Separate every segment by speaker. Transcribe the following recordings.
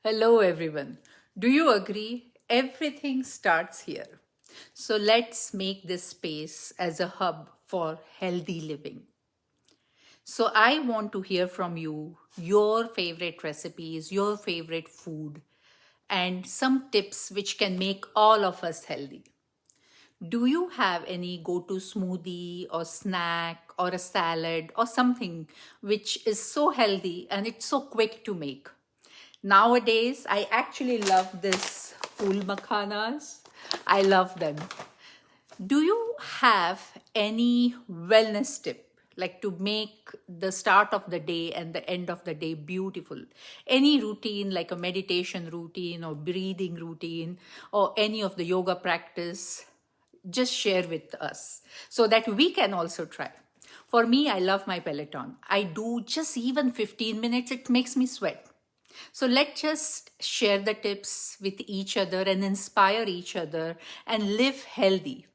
Speaker 1: Hello, everyone. Do you agree? Everything starts here. So let's make this space as a hub for healthy living. So I want to hear from you your favorite recipes, your favorite food, and some tips which can make all of us healthy. Do you have any go to smoothie or snack or a salad or something which is so healthy and it's so quick to make? Nowadays, I actually love this full makhanas. I love them. Do you have any wellness tip, like to make the start of the day and the end of the day beautiful? Any routine, like a meditation routine or breathing routine or any of the yoga practice, just share with us so that we can also try. For me, I love my Peloton. I do just even 15 minutes, it makes me sweat. So let's just share the tips with each other and inspire each other and live healthy.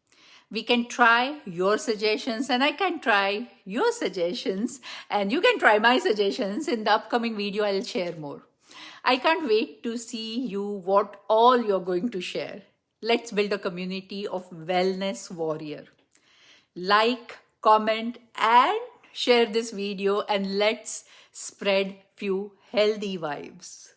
Speaker 1: We can try your suggestions and I can try your suggestions and you can try my suggestions. In the upcoming video, I'll share more. I can't wait to see you what all you're going to share. Let's build a community of wellness warrior. Like, comment and share this video and let's spread few healthy vibes.